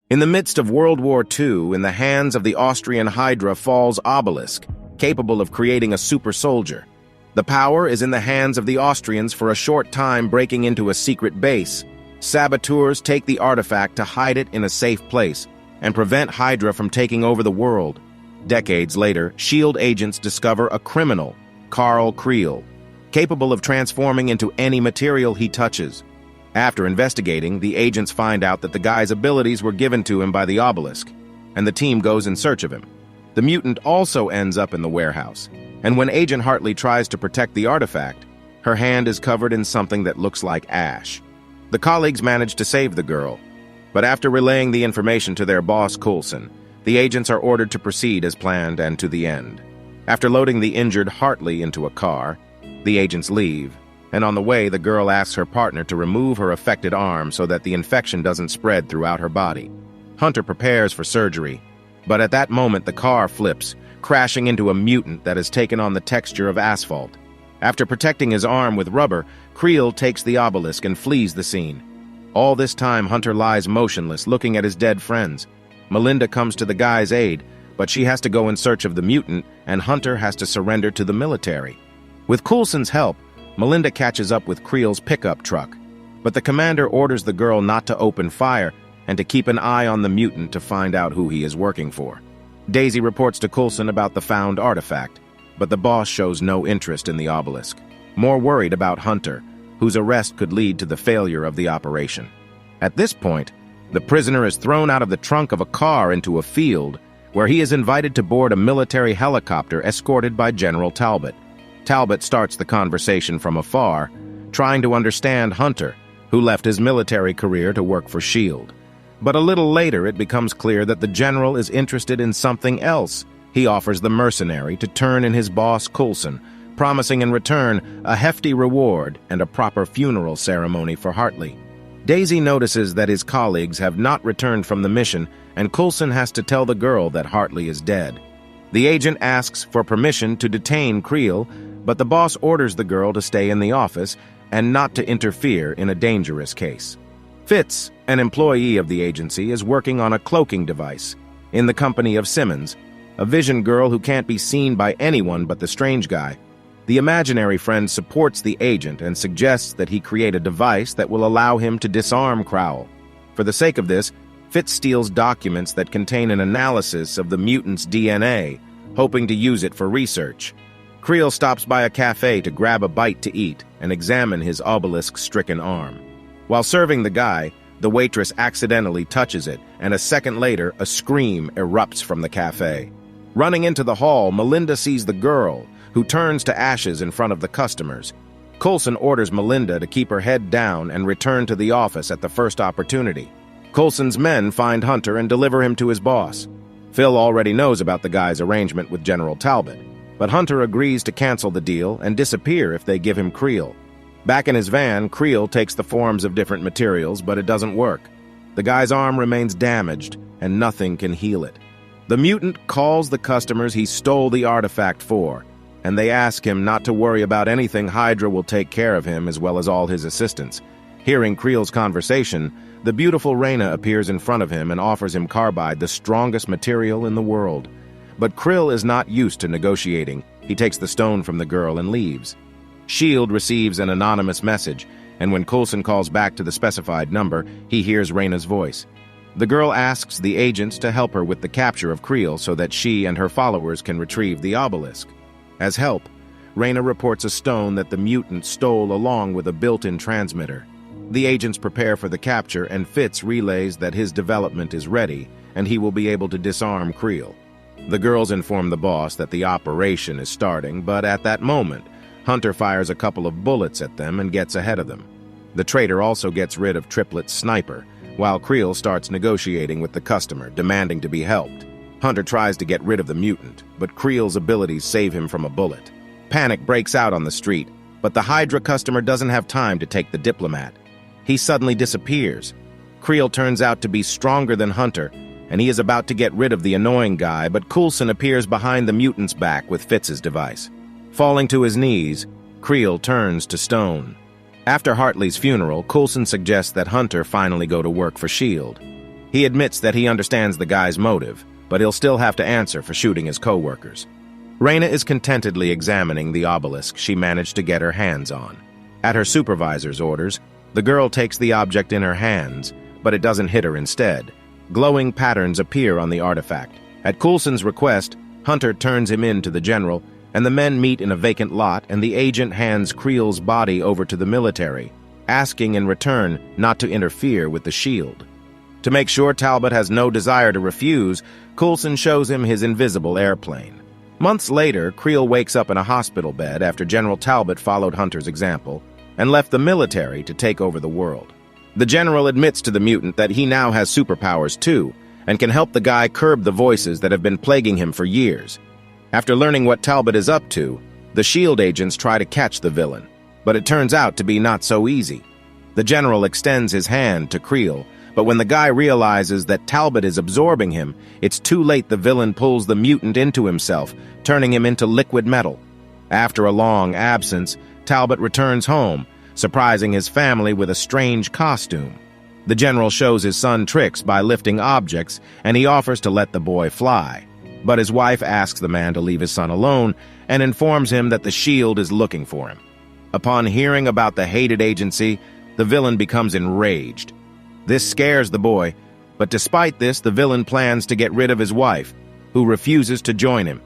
In the midst of World War II, in the hands of the Austrian Hydra falls Obelisk, capable of creating a super soldier. The power is in the hands of the Austrians for a short time, breaking into a secret base. Saboteurs take the artifact to hide it in a safe place and prevent Hydra from taking over the world. Decades later, S.H.I.E.L.D. agents discover a criminal, Karl Creel, capable of transforming into any material he touches. After investigating, the agents find out that the guy's abilities were given to him by the Obelisk, and the team goes in search of him. The mutant also ends up in the warehouse, and when Agent Hartley tries to protect the artifact, her hand is covered in something that looks like ash. The colleagues manage to save the girl, but after relaying the information to their boss, Coulson, the agents are ordered to proceed as planned and to the end. After loading the injured Hartley into a car, the agents leave, and on the way, the girl asks her partner to remove her affected arm so that the infection doesn't spread throughout her body. Hunter prepares for surgery, but at that moment the car flips, crashing into a mutant that has taken on the texture of asphalt. After protecting his arm with rubber, Creel takes the obelisk and flees the scene. All this time, Hunter lies motionless, looking at his dead friends. Melinda comes to the guy's aid, but she has to go in search of the mutant, and Hunter has to surrender to the military. With Coulson's help, Melinda catches up with Creel's pickup truck, but the commander orders the girl not to open fire and to keep an eye on the mutant to find out who he is working for. Daisy reports to Coulson about the found artifact, but the boss shows no interest in the obelisk, more worried about Hunter, whose arrest could lead to the failure of the operation. At this point, the prisoner is thrown out of the trunk of a car into a field, where he is invited to board a military helicopter escorted by General Talbot. Talbot starts the conversation from afar, trying to understand Hunter, who left his military career to work for S.H.I.E.L.D. But a little later it becomes clear that the general is interested in something else. He offers the mercenary to turn in his boss Coulson, promising in return a hefty reward and a proper funeral ceremony for Hartley. Daisy notices that his colleagues have not returned from the mission, and Coulson has to tell the girl that Hartley is dead. The agent asks for permission to detain Creel, but the boss orders the girl to stay in the office and not to interfere in a dangerous case. Fitz, an employee of the agency, is working on a cloaking device in the company of Simmons, a vision girl who can't be seen by anyone but the strange guy. The imaginary friend supports the agent and suggests that he create a device that will allow him to disarm Crowell. For the sake of this, Fitz steals documents that contain an analysis of the mutant's DNA, hoping to use it for research. Creel stops by a cafe to grab a bite to eat and examine his obelisk-stricken arm. While serving the guy, the waitress accidentally touches it, and a second later, a scream erupts from the cafe. Running into the hall, Melinda sees the girl, who turns to ashes in front of the customers. Coulson orders Melinda to keep her head down and return to the office at the first opportunity. Coulson's men find Hunter and deliver him to his boss. Phil already knows about the guy's arrangement with General Talbot, but Hunter agrees to cancel the deal and disappear if they give him Creel. Back in his van, Creel takes the forms of different materials, but it doesn't work. The guy's arm remains damaged, and nothing can heal it. The mutant calls the customers he stole the artifact for, and they ask him not to worry about anything. Hydra will take care of him as well as all his assistants. Hearing Creel's conversation, the beautiful Raina appears in front of him and offers him carbide, the strongest material in the world. But Krill is not used to negotiating. He takes the stone from the girl and leaves. S.H.I.E.L.D. receives an anonymous message, and when Coulson calls back to the specified number, he hears Raina's voice. The girl asks the agents to help her with the capture of Creel so that she and her followers can retrieve the obelisk. As help, Raina reports a stone that the mutant stole along with a built-in transmitter. The agents prepare for the capture, and Fitz relays that his development is ready, and he will be able to disarm Creel. The girls inform the boss that the operation is starting, but at that moment, Hunter fires a couple of bullets at them and gets ahead of them. The traitor also gets rid of Triplet's sniper, while Creel starts negotiating with the customer, demanding to be helped. Hunter tries to get rid of the mutant, but Creel's abilities save him from a bullet. Panic breaks out on the street, but the Hydra customer doesn't have time to take the diplomat. He suddenly disappears. Creel turns out to be stronger than Hunter, and he is about to get rid of the annoying guy, but Coulson appears behind the mutant's back with Fitz's device. Falling to his knees, Creel turns to stone. After Hartley's funeral, Coulson suggests that Hunter finally go to work for S.H.I.E.L.D. He admits that he understands the guy's motive, but he'll still have to answer for shooting his co-workers. Raina is contentedly examining the obelisk she managed to get her hands on. At her supervisor's orders, the girl takes the object in her hands, but it doesn't hit her instead. Glowing patterns appear on the artifact. At Coulson's request, Hunter turns him in to the general, and the men meet in a vacant lot, and the agent hands Creel's body over to the military, asking in return not to interfere with the shield. To make sure Talbot has no desire to refuse, Coulson shows him his invisible airplane. Months later, Creel wakes up in a hospital bed after General Talbot followed Hunter's example and left the military to take over the world. The general admits to the mutant that he now has superpowers too, and can help the guy curb the voices that have been plaguing him for years. After learning what Talbot is up to, the SHIELD agents try to catch the villain, but it turns out to be not so easy. The general extends his hand to Creel, but when the guy realizes that Talbot is absorbing him, it's too late. The villain pulls the mutant into himself, turning him into liquid metal. After a long absence, Talbot returns home, surprising his family with a strange costume. The general shows his son tricks by lifting objects, and he offers to let the boy fly. But his wife asks the man to leave his son alone and informs him that the SHIELD is looking for him. Upon hearing about the hated agency, the villain becomes enraged. This scares the boy, but despite this, the villain plans to get rid of his wife, who refuses to join him.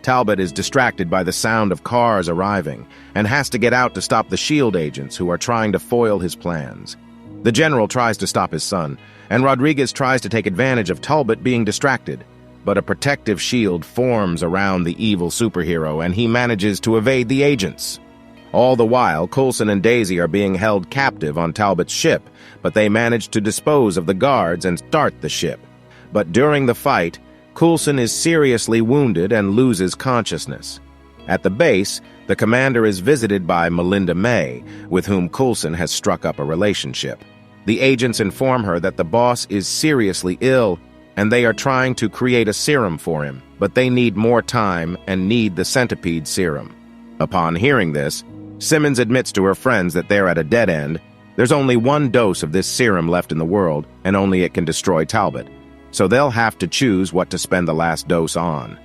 Talbot is distracted by the sound of cars arriving and has to get out to stop the SHIELD agents who are trying to foil his plans. The general tries to stop his son, and Rodriguez tries to take advantage of Talbot being distracted, but a protective shield forms around the evil superhero and he manages to evade the agents. All the while, Coulson and Daisy are being held captive on Talbot's ship, but they manage to dispose of the guards and start the ship. But during the fight, Coulson is seriously wounded and loses consciousness. At the base, the commander is visited by Melinda May, with whom Coulson has struck up a relationship. The agents inform her that the boss is seriously ill, and they are trying to create a serum for him, but they need more time and need the centipede serum. Upon hearing this, Simmons admits to her friends that they're at a dead end. There's only one dose of this serum left in the world, and only it can destroy Talbot. So they'll have to choose what to spend the last dose on.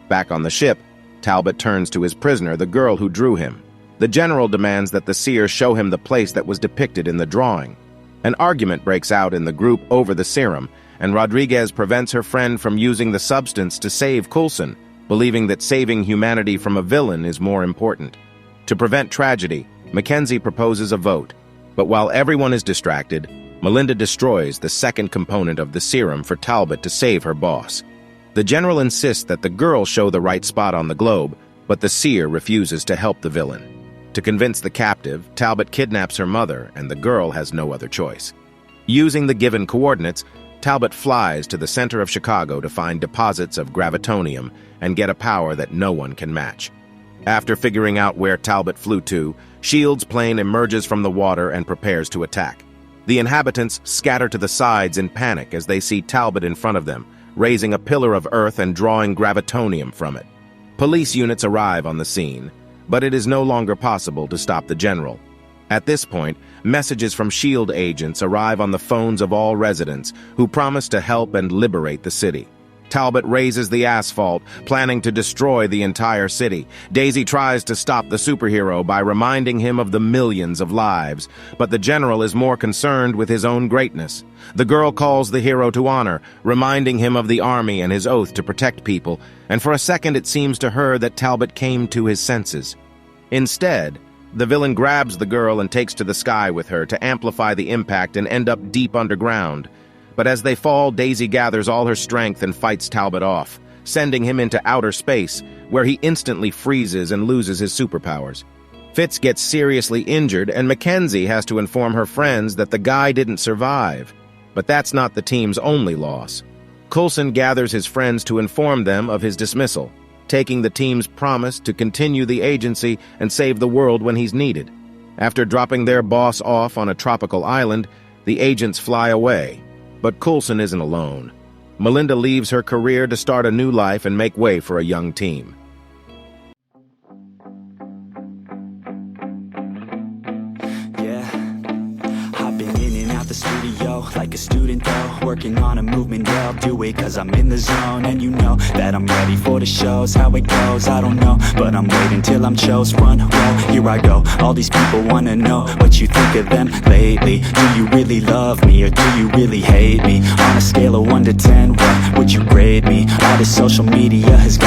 Back on the ship, Talbot turns to his prisoner, the girl who drew him. The general demands that the seer show him the place that was depicted in the drawing. An argument breaks out in the group over the serum, and Rodriguez prevents her friend from using the substance to save Coulson, believing that saving humanity from a villain is more important. To prevent tragedy, Mackenzie proposes a vote, but while everyone is distracted, Melinda destroys the second component of the serum for Talbot to save her boss. The general insists that the girl show the right spot on the globe, but the seer refuses to help the villain. To convince the captive, Talbot kidnaps her mother, and the girl has no other choice. Using the given coordinates, Talbot flies to the center of Chicago to find deposits of gravitonium and get a power that no one can match. After figuring out where Talbot flew to, SHIELD's plane emerges from the water and prepares to attack. The inhabitants scatter to the sides in panic as they see Talbot in front of them, raising a pillar of earth and drawing gravitonium from it. Police units arrive on the scene, but it is no longer possible to stop the general. At this point, messages from SHIELD agents arrive on the phones of all residents who promise to help and liberate the city. Talbot raises the asphalt, planning to destroy the entire city. Daisy tries to stop the superhero by reminding him of the millions of lives, but the general is more concerned with his own greatness. The girl calls the hero to honor, reminding him of the army and his oath to protect people, and for a second it seems to her that Talbot came to his senses. Instead, the villain grabs the girl and takes to the sky with her to amplify the impact and end up deep underground. But as they fall, Daisy gathers all her strength and fights Talbot off, sending him into outer space, where he instantly freezes and loses his superpowers. Fitz gets seriously injured, and Mackenzie has to inform her friends that the guy didn't survive. But that's not the team's only loss. Coulson gathers his friends to inform them of his dismissal, taking the team's promise to continue the agency and save the world when he's needed. After dropping their boss off on a tropical island, the agents fly away. But Coulson isn't alone. Melinda leaves her career to start a new life and make way for a young team. Yeah, I've been in and out the studio like like a student though, working on a movement, yeah, I'll do it cause I'm in the zone. And you know that I'm ready for the shows. How it goes, I don't know, but I'm waiting till I'm chose. Front row, here I go. All these people wanna know what you think of them lately. Do you really love me, or do you really hate me? On a scale of 1 to 10, what would you grade me? All this social media has got me